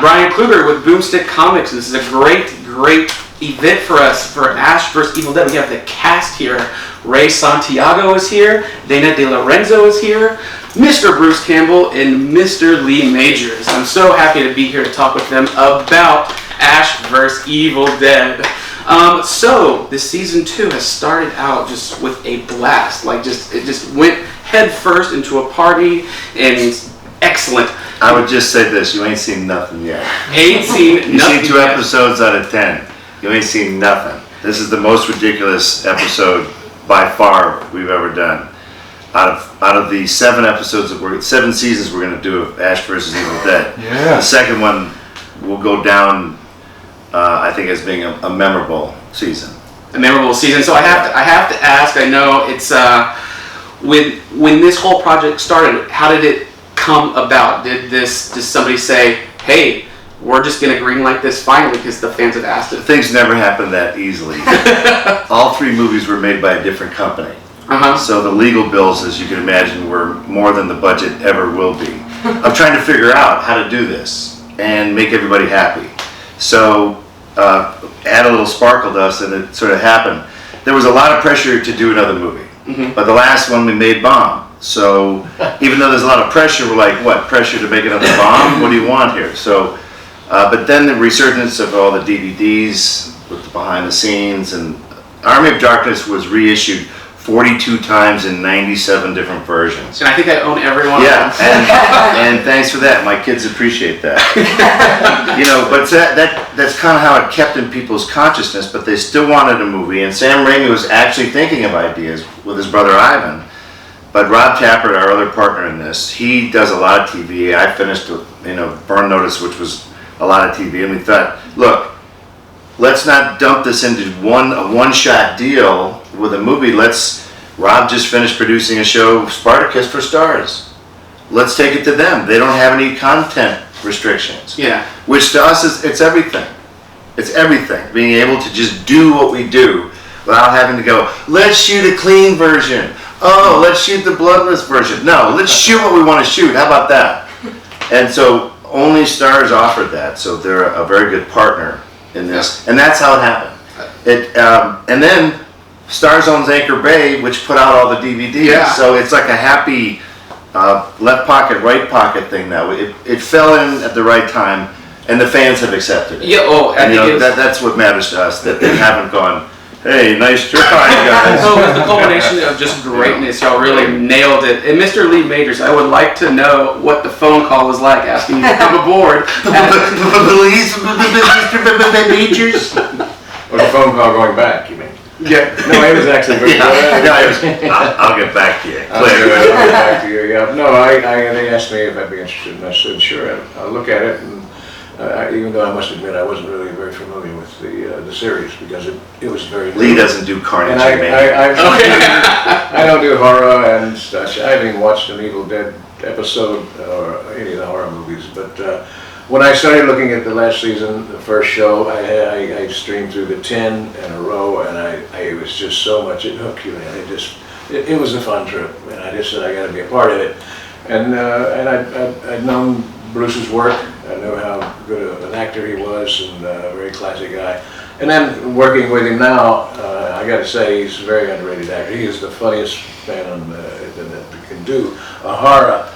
Bryan Kluger with Boomstick Comics. This is a great event for us for Ash vs. Evil Dead. We have the cast here. Santiago is here. DeLorenzo is here. Mr. Bruce Campbell and Mr. Lee Majors. I'm so happy to be here to talk with them about Ash vs. Evil Dead. So this season 2 has started out just with a blast. It just went head first into a party, and it's excellent. I would just say this: you ain't seen nothing yet. You've seen 2 episodes out of 10. You ain't seen nothing. This is the most ridiculous episode by far we've ever done. Out of the 7 episodes that 7 seasons we're going to do of Ash vs. Evil Dead. Yeah. The second one will go down, I think, as being a memorable season. A memorable season. So I have to ask. I know it's when this whole project started. How did it come about? Did somebody say, "Hey, we're just going to greenlight this finally because the fans have asked it"? Things never happen that easily. All 3 movies were made by a different company. So the legal bills, as you can imagine, were more than the budget ever will be. I'm trying to figure out how to do this and make everybody happy. So add a little sparkle to us, and it sort of happened. There was a lot of pressure to do another movie, but the last one we made bombed. So even though there's a lot of pressure, we're like, what, pressure to make another bomb? What do you want here? So, but then the resurgence of all the DVDs with the behind the scenes, and Army of Darkness was reissued 42 times in 97 different versions. And I think I own every one Yeah, of them. and thanks for that. My kids appreciate that. But that's kind of how it kept in people's consciousness, but they still wanted a movie. And Sam Raimi was actually thinking of ideas with his brother Ivan. But Rob Tappert, our other partner in this, he does a lot of TV. I finished, Burn Notice, which was a lot of TV. And we thought, look, let's not dump this into a one-shot deal with a movie. Rob just finished producing a show, Spartacus, for Stars. Let's take it to them. They don't have any content restrictions. Yeah. Which to us it's everything. It's everything. Being able to just do what we do without having to go, let's shoot a clean version. Oh, let's shoot the bloodless version. No, let's shoot what we want to shoot. How about that? And so only Stars offered that. So they're a very good partner in this. And that's how it happened. And then Stars owns Anchor Bay, which put out all the DVDs. Yeah. So it's like a happy left pocket, right pocket thing now. It fell in at the right time, and the fans have accepted it. Yeah. Oh, and that's what matters to us. That they haven't gone, hey, nice try, guys. So it's the culmination of just greatness. Y'all really nailed it. And Mr. Lee Majors, I would like to know what the phone call was like asking you to come aboard. Please, Mr. Majors. Or the phone call going back, you mean? Yeah. No, it was actually very good. I'll get back to you. I'll get back to you, yeah. No, they asked me if I'd be interested, and I said, sure, I'll look at it. And even though I must admit I wasn't really very familiar with the series, because it was very... Lee doesn't do Carnage. And I don't do horror and such. I haven't even watched an Evil Dead episode or any of the horror movies, but when I started looking at the last season, the first show, I streamed through the 10 in a row, and it was just so much, it hooked you, man. It was a fun trip, and I just said I got to be a part of it. And I'd known Bruce's work. I knew how good of an actor he was, and a very classy guy. And then working with him now, I got to say he's a very underrated actor. He is the funniest man that can do a horror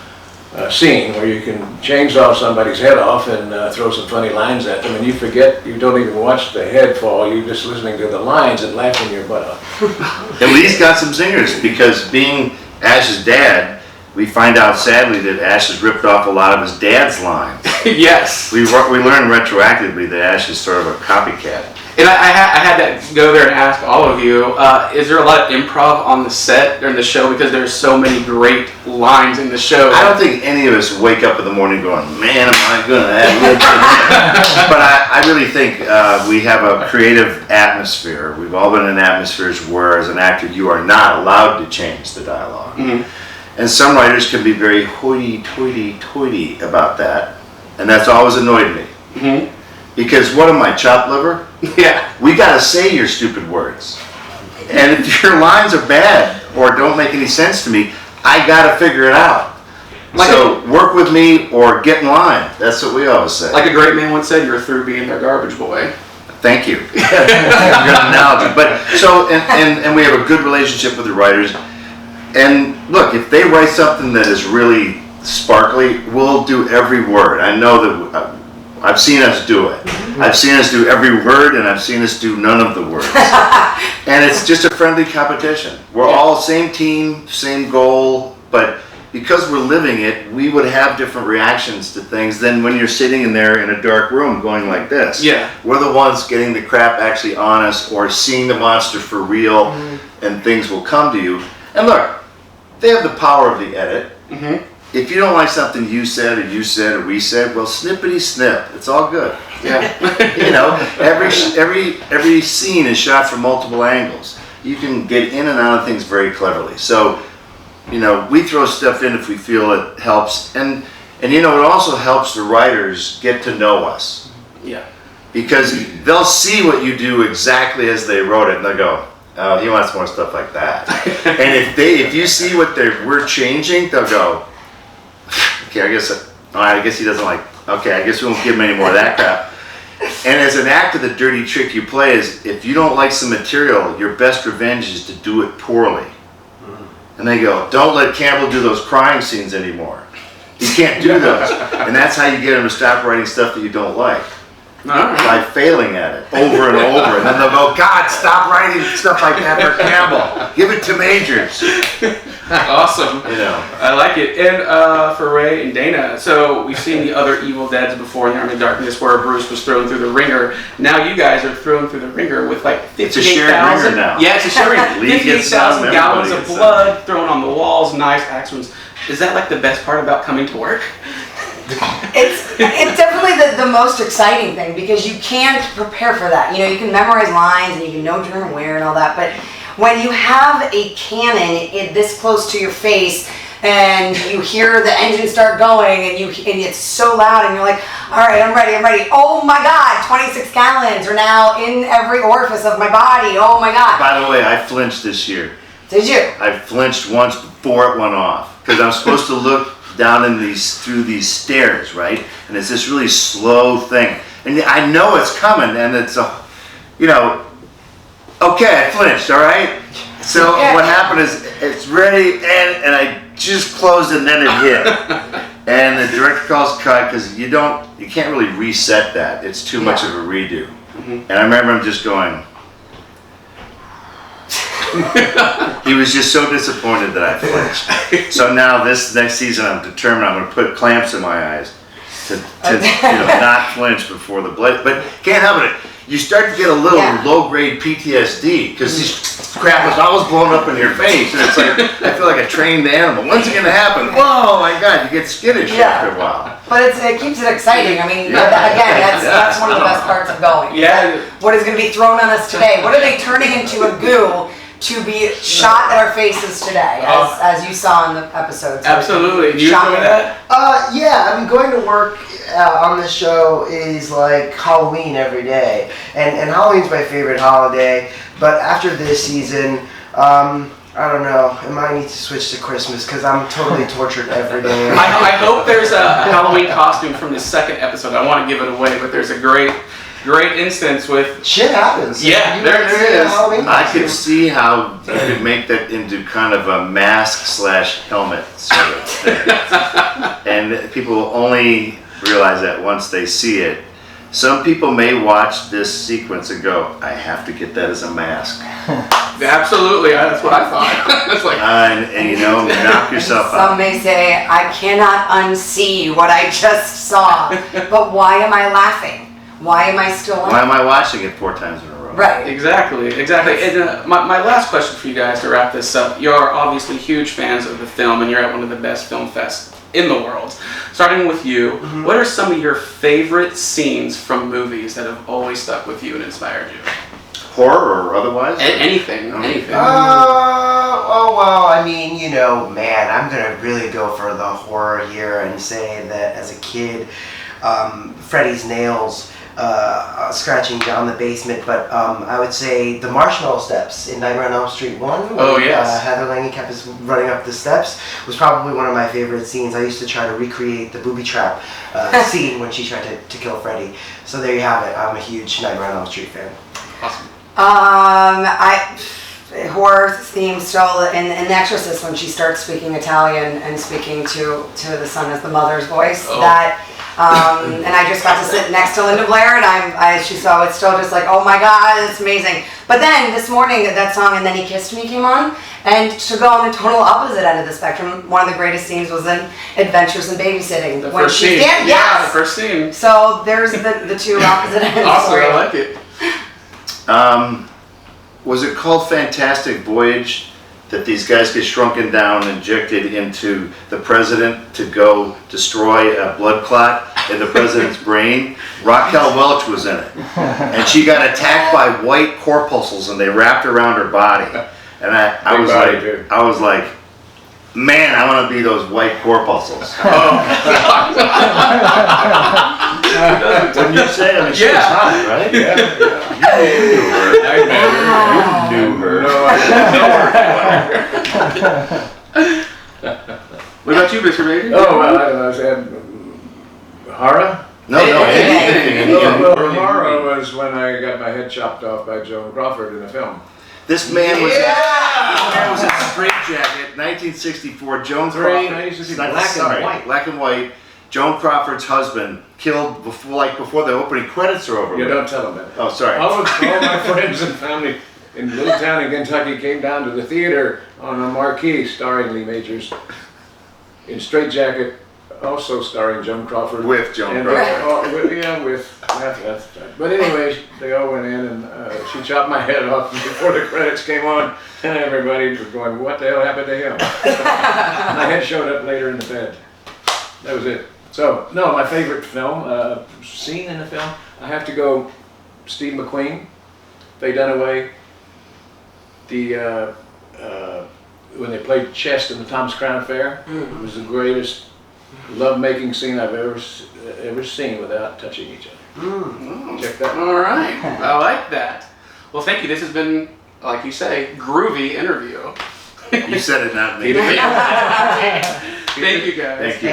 scene where you can chainsaw somebody's head off and throw some funny lines at them, and you forget, you don't even watch the head fall, you're just listening to the lines and laughing your butt off. And Lee's got some singers, because being Ash's dad, we find out sadly that Ash has ripped off a lot of his dad's lines. Yes. We learned retroactively that Ash is sort of a copycat. And I had to go there and ask all of you, is there a lot of improv on the set or in the show, because there's so many great lines in the show? I don't think any of us wake up in the morning going, man, am I going to have But I really think we have a creative atmosphere. We've all been in atmospheres where, as an actor, you are not allowed to change the dialogue. Mm-hmm. And some writers can be very hoity-toity about that, and that's always annoyed me. Mm-hmm. Because what am I, chopped liver? Yeah. We gotta say your stupid words. And if your lines are bad or don't make any sense to me, I gotta figure it out. So work with me or get in line. That's what we always say. Like a great man once said, you're through being their garbage boy. Thank you. Good analogy. But so and we have a good relationship with the writers. And look, if they write something that is really sparkly, we'll do every word. I know that I've seen us do it. I've seen us do every word, and I've seen us do none of the words. And it's just a friendly competition. We're all same team, same goal, but because we're living it, we would have different reactions to things than when you're sitting in there in a dark room going like this. Yeah. We're the ones getting the crap actually on us or seeing the monster for real, and things will come to you. And look, they have the power of the edit. If you don't like something you said or we said, well, snippety snip. It's all good. Yeah. You know, every scene is shot from multiple angles. You can get in and out of things very cleverly. So, you know, we throw stuff in if we feel it helps, and you know, it also helps the writers get to know us. Yeah. Because they'll see what you do exactly as they wrote it, and they'll go, "Oh, he wants more stuff like that." And if you see what we're changing, they'll go, "Okay, I guess he doesn't like. Okay, I guess we won't give him any more of that crap." And as an actor, the dirty trick you play is if you don't like some material, your best revenge is to do it poorly. And they go, "Don't let Campbell do those crying scenes anymore. You can't do those." And that's how you get him to stop writing stuff that you don't like. By failing at it over and over. And then they'll go, "God, stop writing stuff like that for Campbell. Give it to Majors." Awesome. You know. I like it. And for Ray and Dana, so we've seen the other Evil Deads before in the Army of Darkness where Bruce was thrown through the ringer. Now you guys are thrown through the ringer with like 58,000. It's a shared ringer now. Yeah, it's a shared ringer. Lee gets 58,000 some, gallons everybody of gets blood thrown on the walls, knives, axe wounds. Is that like the best part about coming to work? It's definitely the most exciting thing because you can't prepare for that. You know, you can memorize lines and you can know what you're going to wear and all that, but when you have a cannon this close to your face and you hear the engine start going and it's so loud and you're like, all right, I'm ready. Oh my God, 26 gallons are now in every orifice of my body. Oh my God. By the way, I flinched this year. Did you? I flinched once before it went off because I'm supposed to look down through these stairs, right? And it's this really slow thing, and I know it's coming, and it's okay, I flinched, all right. So what happened is it's ready, and I just closed it, and then it hit, and the director calls cut because you can't really reset that. It's too much of a redo, and I remember him just going. He was just so disappointed that I flinched. So now this next season, I'm determined I'm going to put clamps in my eyes to not flinch before the blade. But can't help it. You start to get a little low-grade PTSD because this crap is always blowing up in your face, and it's like I feel like a trained animal. When's it going to happen? Whoa, my God! You get skittish after a while. But it keeps it exciting. I mean, that's one of the best parts of going. Yeah. What is going to be thrown on us today? What are they turning into a goo to be shot at our faces today, as you saw in the episode? So absolutely. Do you enjoy that? Yeah, I mean, going to work on this show is like Halloween every day. And Halloween's my favorite holiday. But after this season, I don't know, I might need to switch to Christmas because I'm totally tortured every day. I hope there's a Halloween costume from the second episode. I want to give it away, but there's a great instance with... Shit happens. Yeah, there it is. I could see how you could make that into kind of a mask/helmet sort of thing. And people will only realize that once they see it. Some people may watch this sequence and go, I have to get that as a mask. Absolutely, that's what I thought. It's like, and knock yourself out. Some may say, I cannot unsee what I just saw. But why am I laughing? Why am I still laughing? Why am I watching it 4 times in a row? Right. Exactly. And my last question for you guys to wrap this up. You're obviously huge fans of the film, and you're at one of the best film fests in the world. Starting with you, what are some of your favorite scenes from movies that have always stuck with you and inspired you? Horror or otherwise? Anything. Well, I mean, man, I'm going to really go for the horror here and say that as a kid, Freddy's nails scratching down the basement, but I would say the Marshmallow Steps in Nightmare on Elm Street 1. Oh, yes. Heather Lange kept us running up the steps was probably one of my favorite scenes. I used to try to recreate the booby trap scene when she tried to kill Freddy. So there you have it. I'm a huge Nightmare on Elm Street fan. Awesome. Horror theme still in The Exorcist when she starts speaking Italian and speaking to the son as the mother's voice. Oh. That and I just got to sit next to Linda Blair, and so it's still just like, oh my God, it's amazing. But then this morning that song "And Then He Kissed Me" came on, and to go on the total opposite end of the spectrum, one of the greatest scenes was in Adventures in Babysitting. The first scene. Yeah, the first scene. So there's the two opposite ends. Awesome, I like it. Was it called Fantastic Voyage that these guys get shrunken down and injected into the president to go destroy a blood clot in the president's brain? Raquel Welch was in it. And she got attacked by white corpuscles and they wrapped around her body. And I was like, man, I want to be those white corpuscles. When you say it, I mean, she was hot, right? Yeah. You knew her. I met her. You knew her. No, I What about you, Mr. Baby? Oh, well, I don't know. I said, horror? No, anything. Well, horror was when I got my head chopped off by Joan Crawford in a film. This man was in Straight Jacket, 1964. Joan Crawford. Black and white. Joan Crawford's husband killed before the opening credits are over. You don't tell them that. Oh, sorry. All my friends and family in little town in Kentucky came down to the theater on a marquee starring Lee Majors in Straight Jacket, also starring Joan Crawford. With Joan Crawford. With but anyway, they all went in and she chopped my head off before the credits came on, and everybody was going, what the hell happened to him? My head showed up later in the bed. That was it. So, no, my favorite film, scene in the film, I have to go Steve McQueen, Faye Dunaway, when they played chess in the Thomas Crown Affair. It was the greatest love-making scene I've ever seen without touching each other. Check that out. All right. I like that. Well, thank you. This has been, like you say, groovy interview. You said it, not me. Thank you, guys. Thank you.